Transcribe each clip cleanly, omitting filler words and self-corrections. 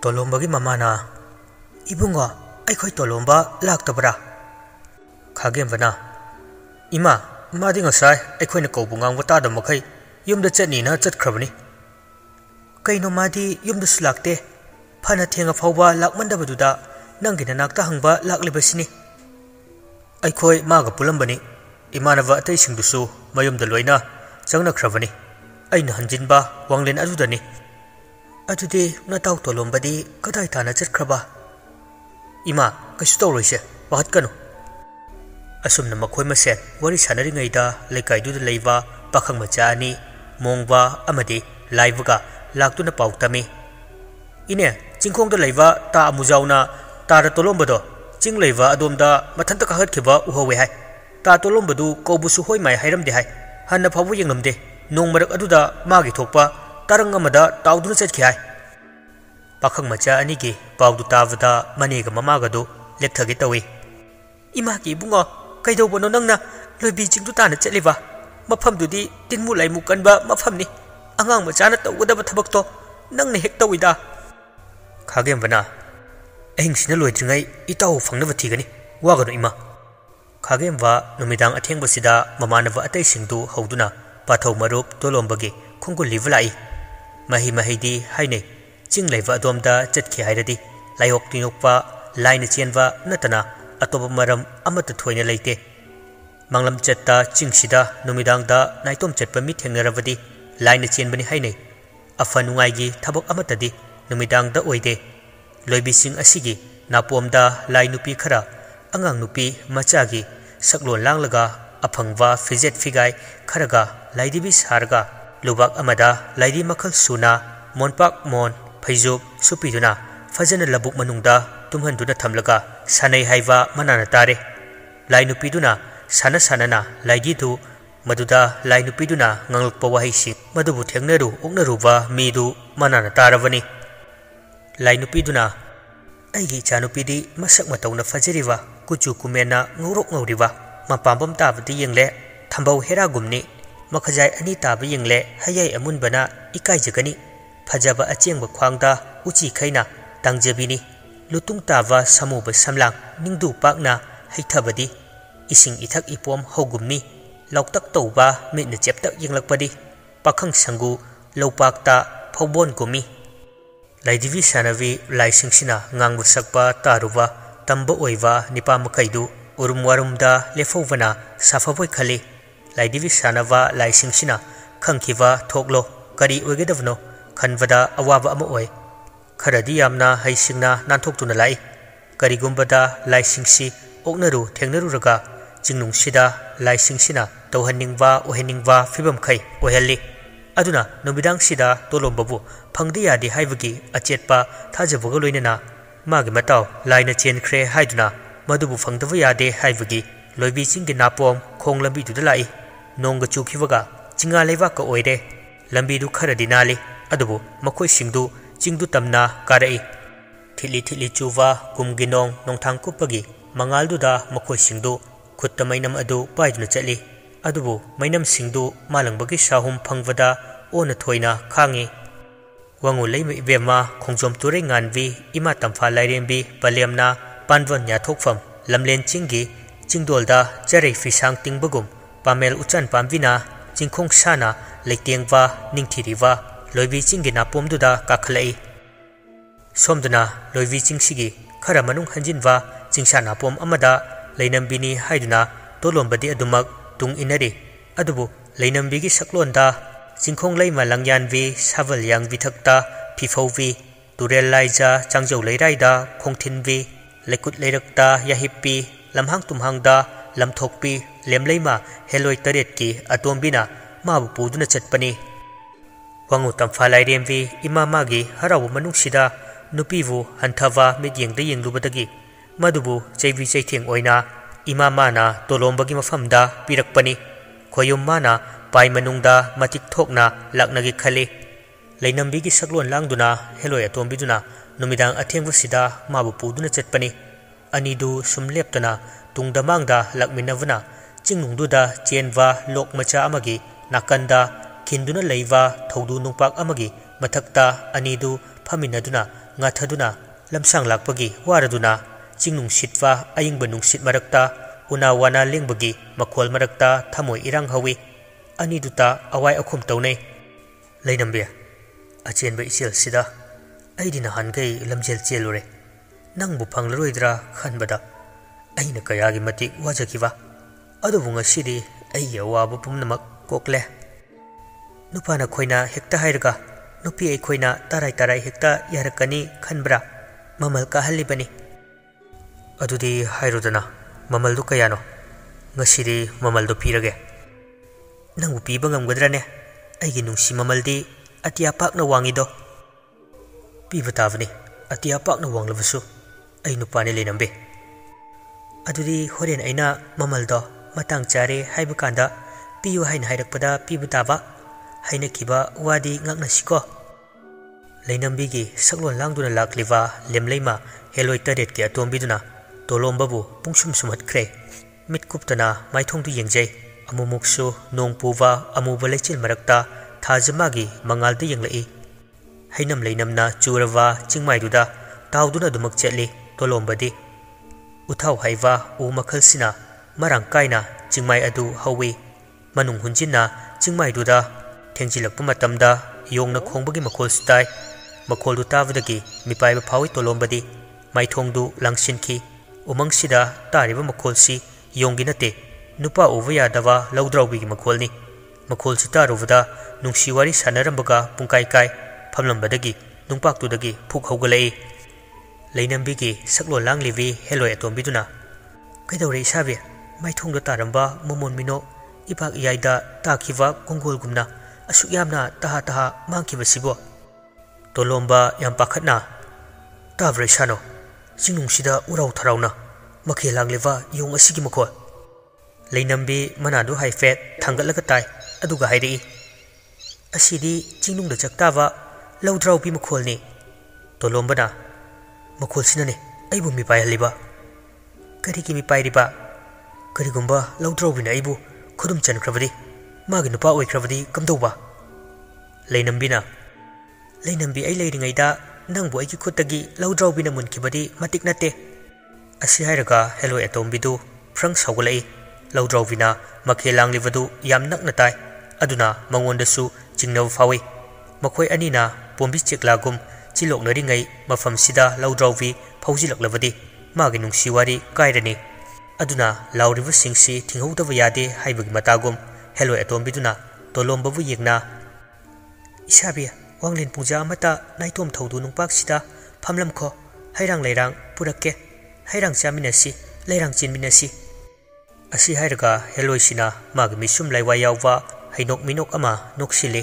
तोलोंबगी ममाना इबुंगो अखोई तोलोंबा लाक्तबरा खागेंबना इमा मादी ngasai अखोइना कौबु ngang wata मखै युमदा चटनीना चटख्रबनी कइनो मादी युमदसु लाक्ते फना थेंगा फावबा लाकमंदबदुदा नंगिना नाक्ता हंगबा लाक्लिबसिनी अखोइ मागा पुलंबनी इमानवा अतै सिंगदुसु मयुमदा लोइना चंगनख्रबनी अइना हंजिनबा वांगलेन अदुदनी अदुदि नताउ तोलोंबदी कदाइ ताना चटख्रबा इमा कइसु तौरोइसे बाहतकनु असुमना मखोइ मसेन वरि सानरिङैदा लेकाइदुदा लैबा पाखंग मचानी मोंगबा अमदि लाइबगा लाक्तुना पाउतमी इने चिंखोंदा लैबा ता अमुजाउना तारा तोलोंबदो चिंग लैबा अदोमदा मथंता काहतखिबा उहवे हाय ता तोलोंबदु कौबुसु होय माय हायरमदे हाय हन्ना फावु यंगमदे नोंमरक अदुदा मागी थोकपा तारंग अमदा ताउदुना चटखि हाय पाखंग मचा अनिगी पाउदु तावदा मनेगा ममागदु लेक्थगे तवे इमागी बुंगो कइदौबनो नंगना लोइबी चिंगदु ताना चटलिबा मफमदुदी तिनमु लाइमु कनबा मफमनी अंगांग मचाना तौगदबा थबकतो नंगना हेक तौइदा खागेंबना अहिंसिना लोइद्रिङै इताउ फंगनबा थिगनी वागनो इमा खागेंबा नुमिदांग अथेंबसिदा ममानबा अतैसिंगदु हौदुना पाथौ मरुप तोलोंबगी खुंगुल लिवलाई मही महीदी हाइने चिंग लैबा अदोमदा चटखि हाइरदी लाइहोक तिनोकपा लाइन चेनबा नतना अतोब मरम अमत थोइना लैते मंगलम चत्ता चिंगसिदा नुमिदांगदा नाइतोम चटपा मि थेंगरबदी लाइन चेनबनी हाइने अफनुंगाइगी थबक अमतदी नुमिदांगदा ओइदे लोइबिसिंग असिगी नापोमदा लाई नुपी खरा अंगांग नुपी मचागी सकलोन लांगलगा अफंगवा फिजेट फिगाई खरगा लाइदिबी सारगा लुबाक अमदा लाइदी मखल सुना मोनपाक मोन फैजुब सुपीदुना फजन लबुक मनुंगदा तुम्हंदुना थमलगा सनै हाइबा मनाना तारे लाइनुपीदुना साना सानना लाइदीदु मदुदा लाइनुपीदुना nganglakpa wahisi madubu thengnaru oknaruba midu manana tarabani लाइनुपीदुना अइगी चानुपीदी मसक मतौना फजरिबा कुचु कुमेना ngorok ngoriba मपांबम ताबदी यंगले थंबौ हेरागुमनी मखजाय अनि ताब यंगले hayai amunbana ikaijagani फजबा अचेंगबा ख्वांगदा उची खैना तंगजबिनी लुतुंग तावा समुब समलांग निंगदु पाकना हैथबदी इसिंग इथक इपोम हौगुमनी लौतक तौबा मिटना चेप्तक यंगलकपदी पाखंग संगु लौपाकता फौबोन गुमी लाइदिवी Saanvi लाइसिंगसिना ngangu sakpa taruba tamba oiwa nipa makaidu urum warumda lefovana safaboi khali लाइदिवी सानवा लाइसिंगसिना खंखिवा थोकलो करी ओइगेदवनो खनवदा अवाबा अमा ओइ खरदी यामना हैसिंगना नानथोक्तुना लाई करिगुंबदा लाइसिंगसि ओकनरु थेंगनरुरगा चिंगनुंगसिदा लाइसिंगसिना तौहनिंगवा ओहेनिंगवा फिबम खै ओहेल्ली अदुना नुमिदांगसिदा तोलोंबबु फंगदि यादि हाइबगी अचेतपा थाजबगा लोइनना मागी मताव लाइना चेनख्रे हाइदुना मदुबु फंगदबा यादे हाइबगी लोइबी चिंगि नापोम खोंग लंबीदुदा लाई नोंगा चुखिबगा चिंगा लेवाका ओइरे लंबीदु खरदि नाली अदुबु मखोइ सिंगदु चिंगदु तमना कारई थिली थिली चुवा कुमगिनोंग नोंथांग कुपगी मंगालदुदा मखोइ सिंगदु खुत्ता मैनम अदु पाइदुना चली अदुबु मैनम सिंगदु मालंबगी साहुम फंगवदा ओना थोइना खांगी वंगु लैम इबेमा खोंजोम तुरे nganvi इमा तंफा लाइरेंबी पलेमना पानवन याथोकफम लमलेन चिंगी चिंगदोलदा चरै फिसांग तिंगबगुम पामेल उचन पामविना चिंखोंग साना लेतेंगवा निंगथिरिवा लोइबी चिंगी नापोमदुदा काखलै सोमदना लोइबी चिंगसिगी खरा मनुंग हंजिनवा चिंसा नापोम अमदा लैनंबिनी हाइदुना तोलोंबदी अदुमक तुंग इनरी अदुबु लैनंबिगी सकलोंदा चिंखोंग लैमा लंगयानवी सावल यांग विथक्ता फिफौवी तुरेल लाइजा चांजौ लैराइदा खोंथिनवी लेकुट लैरक्ता याहिप्पी लमहांग तुमहांगदा लमथोकपी लेमलैमा हेलोय तरेटकी अतोंबिना माबु पुदुना चटपनी वंगु तंफा लाइरेंवी इमा मागी हराव मनुंगसिदा नुपीबु हंथवा मित्येंगदा येंगलुबदगी मदुबु चैवी चैथेंग ओइना इमा माना तोलोंबगी मफमदा पिरकपनी खोयुम माना पाइ मनुंगदा मतिक थोकना लाकनगी खली लैनंबिगी सकलोन लांगदुना हेलोय अतोंबिदुना नुमिदांग अथेंगबसिदा माबु पुदुना चटपनी अनिदु सुमलेपतना तुंगदा मांगदा लकमिनवना चिंगनुंगदुदा चेनवा लोक मचा अमगी नाकंदा खिंदुना लैवा थौदु नुंपाक अमगी मथक्ता अनिदु फमिनदुना ngathaduna lamsang lakpagi waraduna chingnung sitwa ayingba nungsit marakta una wana lengbagi makhol marakta thamoi irang hawi ani duta awai akhum taunei leinambe achenba ichel sida aidina hangai lamjel chelure nangbu phanglaroidra khanbada aina kayagi matik wajakiwa adubu ngasidi ai awabu pumnamak kokle nupana khoina hekta hairga nupi ai khoina tarai tarai hekta yarakani khanbra mamal ka halibani adudi hairudana mamal du kayano ngasidi mamal do pirage nangbu piba ngamgadrane aigi nungsi mamaldi atia pakna wangido piba tavani atia pakna wanglabsu ai nupane lenambe adudi horen aina mamaldo matang chare haibu kanda piyu haina hairakpada pibu tava haina kiba wadi ngakna siko leinambi gi saklon langduna lakliwa lemleima heloi tadet ki atombiduna tolombabu pungsum sumat khre mitkuptana maithongdu yengjai amumuksu nongpuwa amuba lechil marakta thajamagi mangalda yenglai hainam leinamna churawa chingmaiduda tawduna dumak chetli tolombadi uthau haiwa u makhalsina marang kaina chingmai adu hawi manung hunjinna chingmai duda thengjilakpa matamda yongna khongbagi makhol stai makhol du tawdagi mipai ba phawi tolombadi maithongdu langsinki umangsida tariba makholsi yongi nate nupa uva yadava laudraubi gi makholni makhol sitaruvada nungsi wari sanarambaga pungkai kai phamlambadagi nungpaktudagi phuk haugalai leinambi gi saklo langliwi heloi atombiduna kaidore isabe maithongda taramba momon mino ipak yaida takhiwa kongolgumna asuk yamna taha taha mangkibasibo tolomba yam pakhatna tavre sano sinungsida urau tharauna makhe langlewa yong asigi makhol leinambi manadu haifet thangatlaga tai aduga hairi asidi chingnungda chaktawa laudrau pi makholni tolombana makhol sinane aibu mi pai haliba kari ki mi pai riba kari gumba laudrau bina aibu khudum chankrabadi magi nupa oikrabadi kamdauba leinambina leinambi ai leiringaida nangbu aiki khutagi laudrau bina munkibadi matik nate asi hairaga heloi atombidu frang saugulai laudrau bina makhe langlibadu yam nakna tai aduna mangondasu chingnaw fawi makhoi anina pombi cheklagum chiloknari ngai mafam sida laudrauvi phaujilaklabadi magi nungsi wari kairani aduna lauriba singsi thinghoudaba yade haibagi matagum heloi atombiduna tolombabu yegna isabi wanglin pungja amata naitom thaudu nungpak sida phamlam kho hairang leirang purakke hairang chaminasi leirang chinminasi asi hairaga heloi sina magi misum laiwa yawwa hainok minok ama noksile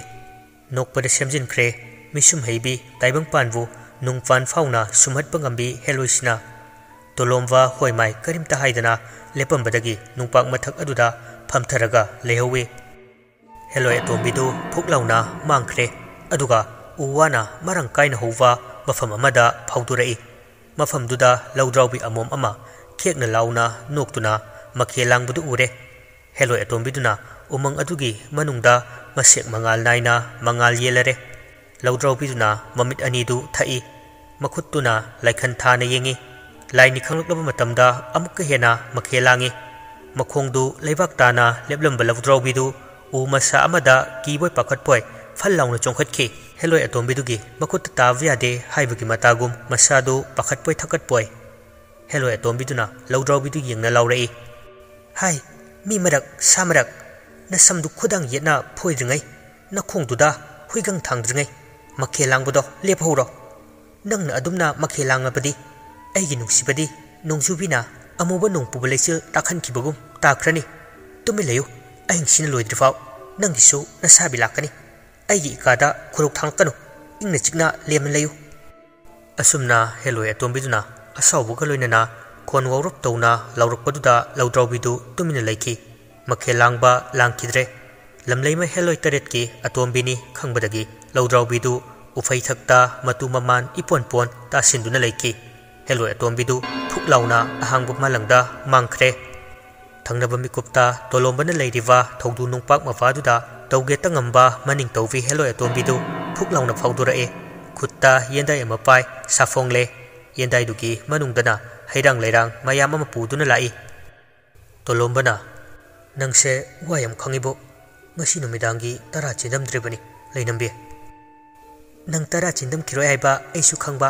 nokpada semjin kre misum heibi taibang panbu nungpan fauna sumhat pangambi heloisina tolomwa hoimai karimta haidana lepambadagi nungpak mathak aduda phamtharaga lehowe heloi atombidu phuklauna mangkhre aduga uwana marang kaina hova mafam amada phaudurai mafam duda laudraubi amom ama khekna launa noktuna makhelang budu ure heloi atombiduna umang adugi manungda masek mangal naina mangal yelare laudraubiduna mamit anidu thai makhutuna laikhan thana yengi laini khanglaba matamda amukka hena makhelangi makhongdu leibak tana leblamba laudraubidu u masa amada kiboi pakhatpoi phallauna chongkhatkhi heloi atombidugi makhut tavyade haibagi matagum masadu pakhatpoi thakatpoi heloi atombiduna laudraubidu yengna laurei hai mi marak samarak na samdu khudang yetna phoidringai na khongduda huigang thangdringai makhelang bodo lephoro nangna adumna makhelang abadi aigi nungsibadi nongjubina amuba nongpuba lechil takhan kibagum takrani tumi leyu aing sin loidrifaw nangisu nasabi lakani aigi ikada khuruk thangkanu ingna chikna lem leyu asumna heloi atombiduna asawbuga loinana khon wawrup tawna laurukpaduda laudraubidu tumina leiki makhelangba langkidre lamleima heloi taretki atombini khangbadagi laudraubidu ufai thakta matu maman ipon pon ta sinduna leiki heloi atombidu phuklauna ahangbu malangda mangkhre thangnaba mikupta tolombana leiriwa thaudu nungpak mafaduda tauge tangamba maning tawvi heloi atombidu phuklauna phawdurae खुत्ता येंदाई अमा पाई साफोंगले येंदाई दुकी मनुंगदना हैरांग लैरांग मयाम अमा पुदुना लाई तोलोम्बना नंगसे वायम खंगिबो ngasi numidangi tara chindam dribani leinambe nang tara chindam khiroi haiba aisu khangba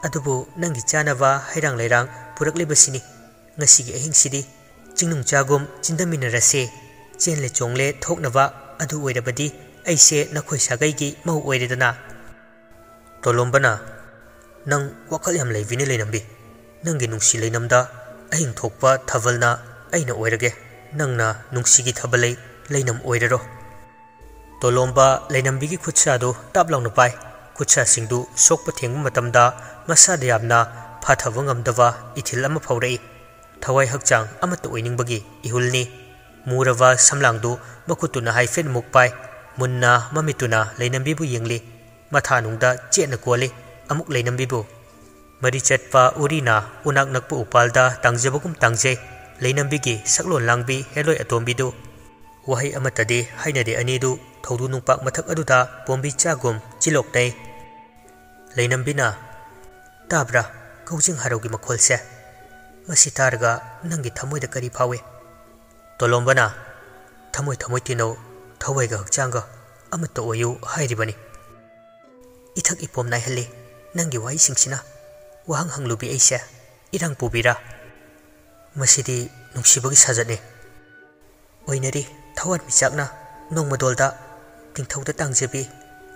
adubu nangi chanaba hairang leirang purakle ngasi gi ahing sidi chingnung chagum chindaminarase chenle chongle thoknaba adu oirabadi aise nakhoi sagai gi mau oiredana tolombana nang wakal yam leivini leinambe nangi nungsi leinamda ahing thokpa thavalna aina oirage nangna nungsi gi thabalai leinam oirero tolomba leinambi gi khutsa do tablong pai khutsa singdu sokpa thengmu matamda masa de yamna phathawangam dawa ithil ama phawrei thawai hakchang amata oiningbagi ihulni murawa samlangdu bakutuna haifen mukpai munna mamituna leinambi bu yengli mathanungda chena kole amuk leinambi bu mari chatpa urina unak nakpu upalda tangjabagum tangje leinambi gi saklon langbi heloi atombi du wahai amatade hainade anidu thodu nungpak mathak aduda bombi chagum chilok nei leinambina tabra kaujing harogi makholse masi targa nangi thamoi da kari phawe tolombana thamoi tino thawai ga hakchanga amato oyu hairibani ithak ipom nai helle nangi wai singsina wahang hanglubi aise irang pubira masidi nungsibagi sajane oinari thawat michakna nongmadolda tingthauda tangjebi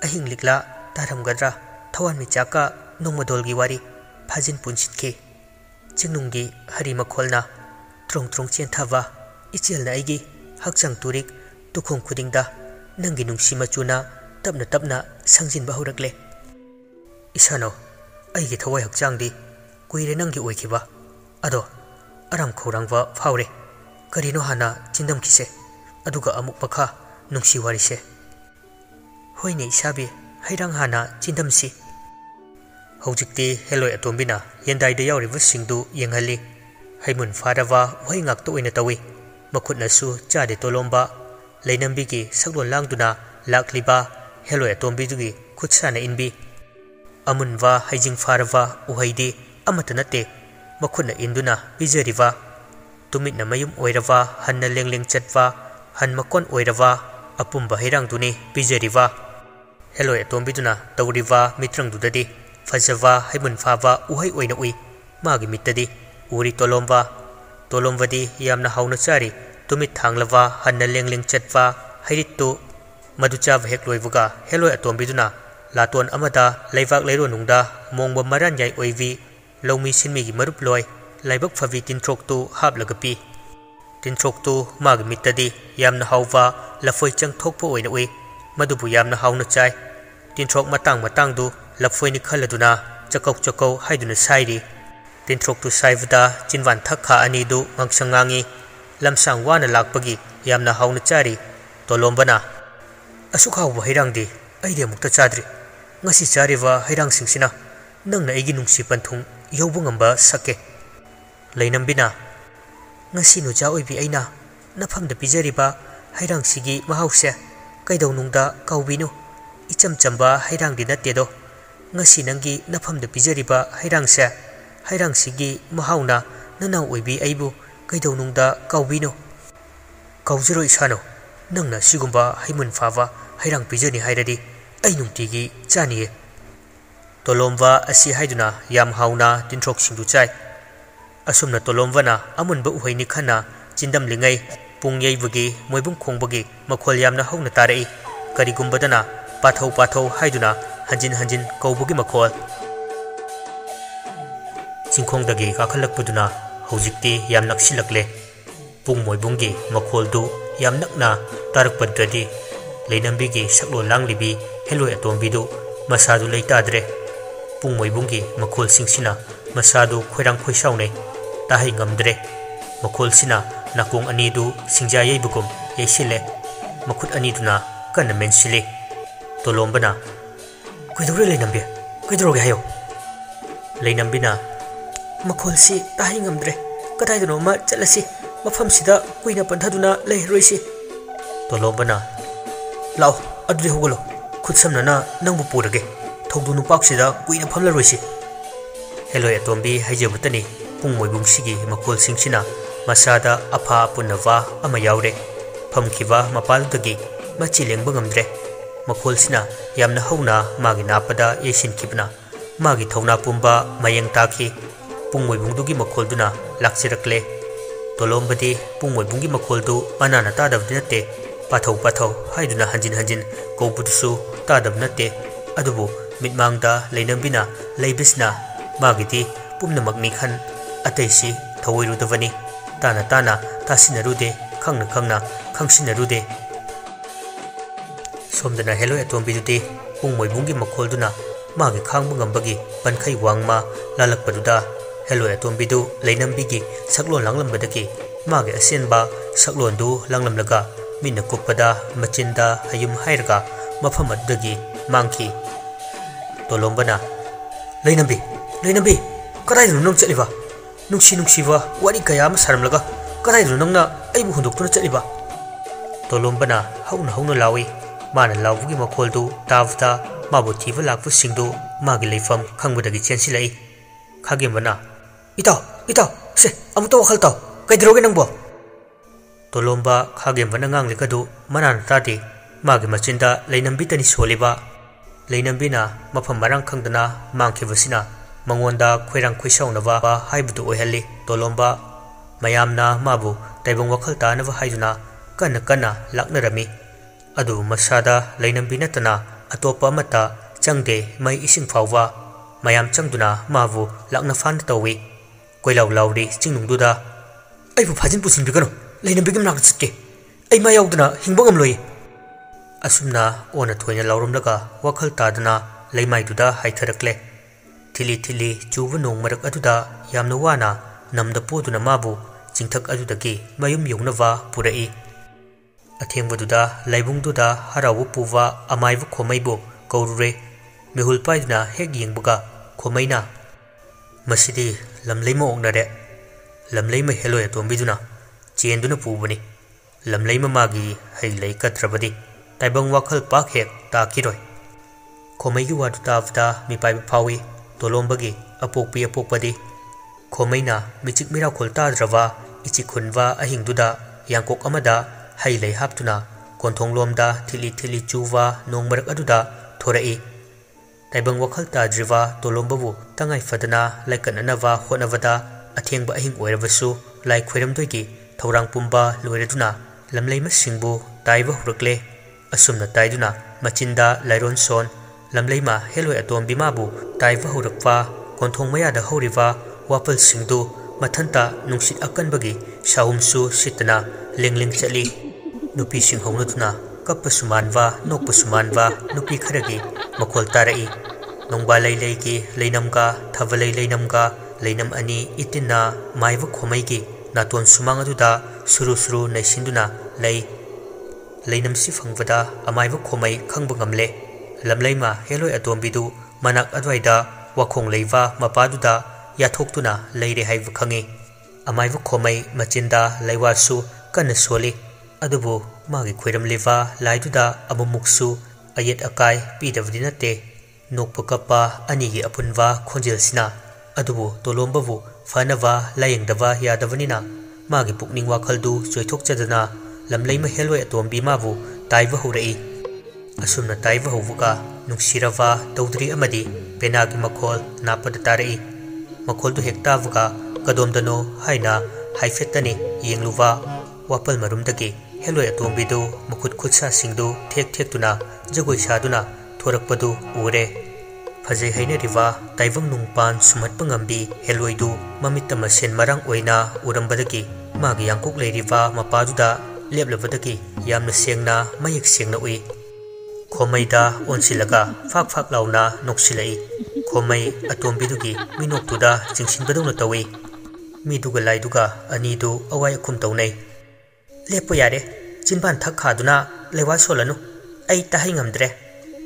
ahing likla taramgadra thawan michaka nongmadolgi wari phajin punchitke chingnunggi hari makholna trong chen thava ichelna aigi hakchang turik tukhong khudingda nangi nungsi machuna tapna sangjin ba horakle isano aigi thawai hakchangdi kuire nangi oikhiba ado aram khorangwa phawre karino hana chindam kise aduga amuk pakha nungsi warise hoine isabi hairang hana chindamsi hojikti heloi atombina yendai da yauribu singdu yenghali haimun farawa hoi ngakto oina tawi makhutnasu chade tolomba leinambi gi saklon langduna lakliba heloi atombi dugi khutsana inbi amunwa haijing farawa uhaidi amatanate makhutna induna bijariwa tumitna mayum oirawa hanna lengleng chatwa han makon oirawa apumba hirang duni bijariwa heloi atombiduna tawriwa mitrang dudadi fajawa haimun fawa uhai oina ui magi mitadi uri tolombadi yamna hauna chari tumit thanglawa hanna lengleng chatwa hairittu maducha vhek loibuga heloi atombiduna laton amada leivak leiro nungda mongba maran yai oivi lomi sinmi gi marup loi laibak phavi tintrok tu hablagapi tintrok tu mag mitadi yamna hawwa lafoi chang thokpo oina ui madubu yamna hawna chai tintrok matang du lafoi ni khaladuna chakau haiduna sairi tintrok tu saivda chinwan thakha ani du ngangsangangi lamsang wana lakpagi yamna hawna chari tolombana asukhaw hairangdi aide mukta chadri ngasi chariwa hairang singsina nangna igi nungsi panthung yobungamba sake leinambina ngasi no ja oibi aina nafamda pijariba hairang sigi mahause kaidaunungda kaubinu icham chamba hairang di natedo ngasi nangi nafamda pijariba hairang sigi mahauna nanau oibi aibu kaidaunungda kaubinu kaujiro isano nangna sigumba haimun fawa hairang pijani hairadi ainungtigi chaniye tolomba asi haiduna yam hauna tintrok singdu chai asumna tolomwana amunba uhaini khana chindam lingai pungyai bugi moibung khongbagi makhol yamna hauna tarai karigumbadana pathau haiduna hanjin kaubugi makhol chingkhongdagi kakhalakpuduna hojikti yam naksilakle pung moibunggi makholdu yam nakna tarakpadadi leinambigi saklo langlibi heloi atombidu masadu leitadre pung moibunggi makhol singsina masadu khoirang khoisaunei tahai ngamdre makhol sina nakung anidu singja yeibugum yeisile makhut aniduna kana mensili tolombana kuidore leinambi kuidroge hayo leinambina makhol si tahai ngamdre kadai dono ma chalasi mafam sida kuina panthaduna leiroisi tolombana lao adri hogolo khutsamna na nangbu purage थौदू नुपाक्सिदा कुइना फमलरोइसि हेलोय अतोम्बी हाइजबतनी पुंग मोइबुंगसिगी मखोलसिंगसिना मसादा अफा पुनवा अमा यावरे फमखिबा मपालदगी मची लेंबा ngамद्रे मखोलसिना यामना हौना मागी नापदा येसिनखिबना मागी थौना पुंबा मयंग ताखि पुंग मोइबुंगदुगी मखोलदुना लाक्सिरक्ले तोलोम्बदी पुंग मोइबुंगी मखोलदु मनाना तादबदि नते पाथौ पाथौ हाइदुना हंजिन हंजिन कौबुदुसु तादब नते अदुबु मिटमांगदा लेनबिना लेबिसना मागिदी पुमनमगनी खन अतैसी थवैरुदबनी ताना ताना तासिनरुदे खंगना खंगना खंगसिनरुदे सोमदना hello एतोम्बीदुदे पुंग मोइबुंगी मखोलदुना मागी खांगबु ngambagi pankhai wangma lalakpaduda hello एतोम्बीदु लेनबिगी सकलोन लांगलंबदगी मागी असेनबा सकलोनदु लांगलंलगा मिना कुप्पदा मचिंदा हयुम हाइरगा मफम अदगी मांगखि तोलोम्बना लेनबी कदाइदनु नंग चलिबा नुंसीबा वारी कया अमा सारमलगा कदाइदनु नंगना अइबु हुंदोक्तुना चलिबा तोलोम्बना हौना लावी माना लावुगी मखोलदु तावदा माबु थीबा लाकपु सिंगदु मागी लेफम खंगबदगी चेंसिलाई खागेमबना इताव से अमुता वखल ताव कैद्रोगे नंगबो तोलोम्बा खागेमबना nganglekadu manana tadi मागी मचिंदा लेनबितनी सोलिबा लेनबिना मफम मरंग खंगदना मांगखिबसिना मंगोंदा खोइरांग खोइसौनबा हाइबदु ओहल्ली तोलोम्बा मयामना माबु तैबंग वखल तानबा हाइदुना कन्ना लाक्नरमी अदु मसादा लेनबी नतना अतोपा अमता चंगदे मै इसिंग फाववा मयाम चंगदुना माबु लाक्ना फान तौवी कोइलाव लावरी चिंगनुंगदुदा अइबु फाजिन पुसिंबिगनो लेनबिगम नाक चटके अइ मा यावदना हिंबो ngamloi असुमना ओना थोइना लावरमलगा वखल तादना लेमाइदुदा हाइथरकले थिली चुब नोंग मरक अदुदा यामना वाना नमदा पोदुना माबु चिंथक अदुदगी मयुम यौनवा पुरई अथेंबदुदा लाइबुंगदुदा हरावु पुवा अमाइबु खोमैबु कौरुरे मिहुल पाइदुना हेक येंबगा खोमैना मसिदी लमलैमा ओंगनरे लमलैमा हेलोय तोंबिदुना चेंदुना पुबनी लमलैमा मागी हैलै कत्रबदी ताइबंग वखल पाक हेक ताकिरोय खोमैगी वादु तावदा मिपाइबु फावी तोलोम्बगी अपोकपदी खोमैना मिचिक मिरा खोलताद्रवा इचि खुनवा अहिंगदुदा यांकोक अमदा हैलै हापतुना कोंथोंगलोमदा थिली चुवा नोंगमरक अदुदा थोरई ताइबंग वखल ताद्रिवा तोलोम्बबु तंगाई फदना लाइकननवा होनवदा अथेंगबा अहिंग ओइरबसु लाइ खोइरमदोगी थौरांग पुंबा लोइरदुना लमलैमा सिंगबु ताइबा हुरकले असुमना ताइदुना मचिंदा लाइरोन सोन लमलैमा हेलोय अतोम्बी माबु ताइबा हुरकवा कोंथोंग मयादा हौरिवा वापल सिंगदु मथंता नुंसित अकनबगी साहुमसु सितना लिंगलिंग चली नुपी सिंग हौनदुना कप्पसु मानवा नोकपसु मानवा नुपी खरगी मखोल तारई नोंबा लैलैगी लैनमगा थवलै लैनमगा लैनम अनि इतिना माइबु खोमैगी नातोन सुमांग अदुदा सुरु नैसिंदुना लैनमसि फंगबदा अमाइबु खोमै खंगबु ngамले लमलैमा हेलोय अतोम्बीदु मनाक अद्वाइदा वाखोंग लैवा मपादुदा याथोक्तुना लैरे हाइबु खंगी अमाइबु खोमै मचिंदा लैवासु कन्न सोली अदुबु मागी खोइरमलेवा लाइदुदा अमुमुक्सु अयेत अकाय पीदबदि नते नोकपु कप्पा अनिगी अपुनवा खोंजेलसिना अदुबु तोलोम्बबु फनवा लायंगदवा यादवनिना मागी पुकनिंग वाखलदु चोइथोकचदना लमलैमा हेलोय अतोम्बी माबु ताइबा हुरई असुमना ताइबा हुबुगा नुंसिरवा तौद्री अमदी पेनागी मखोल नापद तारई मखोलदु हेक्तावगा कदोमदनो हाइना हाइफेतनी येंगलुवा वापल मरुमदगी हेलोय अतोम्बीदु मखुद खुदसा सिंगदु थेक्तुना जगोय सादुना थोरकपदु उरे फजै हैनरिवा ताइबंग नुंगपान सुमहत्पा ngамबी हेलोयदु ममित्त मसेन मरंग ओइना उरमबदगी मागी यांकोक लैरिवा मपादुदा लेबलबदगी यामना सेंगना मयक सेंगना उइ खोमैदा ओनसिलगा फाक लाउना नोक्सिलै खोमै अतोम्बीदुगी मिनोक्तुदा चिंसिनबदौना तौई मीदुगा लाइदुगा अनीदु अवाय अखुम तौनै लेपो यारे चिनबान थक खादुना लेवा सोलनु अई ताहै ngамद्रे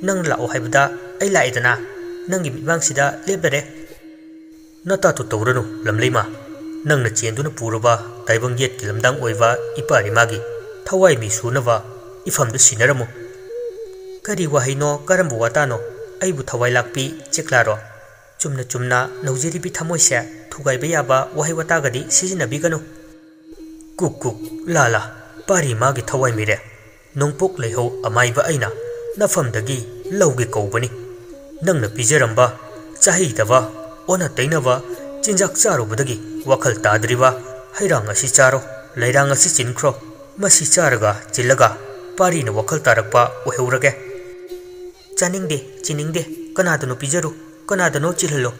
नंग लाओ हाइबदा अई लाइदना नंगी मिबांगसिदा लेबदरे नता तो तौरनु लमलैमा नंगना चेंदुना पुरबा ताइबंग येतकी लमदांग ओइबा इपारि मागी थवाई मी सुनवा इफमदु सिनरमु करी वाहिनो करमबु वातानो ꯑꯩꯕꯨ ꯊꯋꯥꯏ ꯂꯥꯛꯄꯤ ꯆꯦꯛꯂꯥꯔꯣ ꯆꯨꯝꯅ ꯆꯨꯝꯅ ꯅꯧꯖꯔꯤꯕꯤ ꯊꯃꯣꯏꯁꯦ ꯊꯨꯒꯥꯏꯕ ꯌꯥꯕ ꯋꯥꯍꯩ ꯋꯥꯇꯥꯒꯗꯤ ꯁꯤꯖꯤꯟꯅꯕꯤꯒꯅꯨ ꯀꯨꯛ ꯀꯨꯛ ꯂꯥꯂꯥ ꯄꯥꯔꯤ ꯃꯥꯒꯤ ꯊꯋꯥꯏ ꯃꯤꯔꯦ ꯅꯣꯡꯄꯣꯛ ꯂꯩꯍꯧ ꯑꯃꯥꯏꯕ ꯑꯩꯅ ꯅꯐꯝꯗꯒꯤ ꯂꯧꯒꯦ ꯀꯧꯕꯅꯤ ꯅꯪꯅ ꯄꯤꯖꯔꯝꯕ ꯆꯥꯍꯩꯗꯕ ꯑꯣꯟꯅ ꯇꯩꯅꯕ ꯆꯤꯟꯖꯥꯛ ꯆꯥꯔꯨꯕꯗꯒꯤ ꯋꯥꯈꯜ ꯇꯥꯗ꯭ꯔꯤꯕ ꯍꯩꯔꯥꯡ ꯑꯁꯤ ꯆꯥꯔꯣ ꯂꯩꯔꯥꯡ ꯑꯁꯤ ꯆꯤꯟꯈ꯭ꯔꯣ ꯃꯁꯤ ꯆꯥꯔꯒ ꯆꯤꯜꯂꯒ ꯄꯥꯔꯤꯅ ꯋꯥꯈꯜ ꯇꯥꯔꯛꯄ ꯑꯣꯏꯍꯧꯔꯒꯦ ꯆꯥꯅꯤꯡꯗꯦ ꯆꯤꯅꯤꯡꯗꯦ ꯀꯅꯥꯗꯅꯣ ꯄꯤꯖꯔꯨ ꯀꯅꯥꯗꯅꯣ ꯆꯤꯜꯍꯜꯂꯣ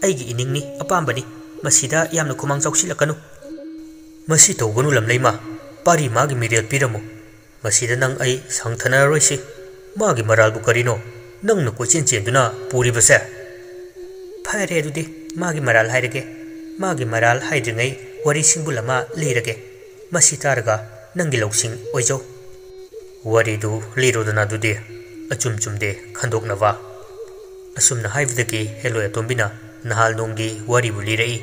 ꯑꯩꯒꯤ ꯏꯅꯤꯡꯅꯤ ꯑꯄꯥꯝꯕꯅꯤ ꯃꯁꯤꯗ ꯌꯥꯝꯅ ꯈꯨꯃꯥꯡ ꯆꯥꯎꯁꯤꯜꯂꯛꯀꯅꯨ ꯃꯁꯤ ꯇꯧꯒꯅꯨ ꯂꯝꯂꯩꯃ ꯄꯥꯔꯤ ꯃꯥꯒꯤ ꯃꯤꯔꯦꯜ ꯄꯤꯔꯝꯃꯨ ꯃꯁꯤꯗ ꯅꯪ ꯑꯩ ꯁꯪꯊꯅꯔꯔꯣꯏꯁꯤ ꯃꯥꯒꯤ ꯃꯔꯥꯜꯕꯨ ꯀꯔꯤꯅꯣ ꯅꯪꯅ ꯀꯣꯏꯆꯦꯟ ꯆꯦꯟꯗꯨꯅ ꯄꯨꯔꯤꯕꯁꯦ ꯐꯔꯦ ꯑꯗꯨꯗꯤ ꯃꯥꯒꯤ ꯃꯔꯥꯜ ꯍꯥꯏꯔꯒꯦ ꯃꯥꯒꯤ ꯃꯔꯥꯜ ꯍꯥꯏꯗ꯭ꯔꯤꯉꯩ ꯋꯥꯔꯤ ꯁꯤꯡꯕꯨꯜ ꯑꯃ ꯂꯤꯔꯒꯦ ꯃꯁꯤ ꯇꯥꯔꯒ ꯅꯪꯒꯤ ꯂꯧꯁꯤꯡ ꯑꯣꯏꯖꯧ ꯋꯥꯔꯤꯗꯨ ꯂꯤꯔꯣꯗꯅ ꯑꯗꯨꯗꯤ ꯑꯆꯨꯝ ꯆꯨꯝꯗꯦ ꯈꯟꯗꯣꯛꯅꯕ ꯑꯁꯨꯝꯅ ꯍꯥꯏꯕꯗꯒꯤ ꯍꯦꯂꯣꯏ ꯑꯇꯣꯝꯕꯤꯅ ꯅꯍꯥꯜ ꯅꯣꯡꯒꯤ ꯋꯥꯔꯤꯕꯨ ꯂꯤꯔꯛꯏ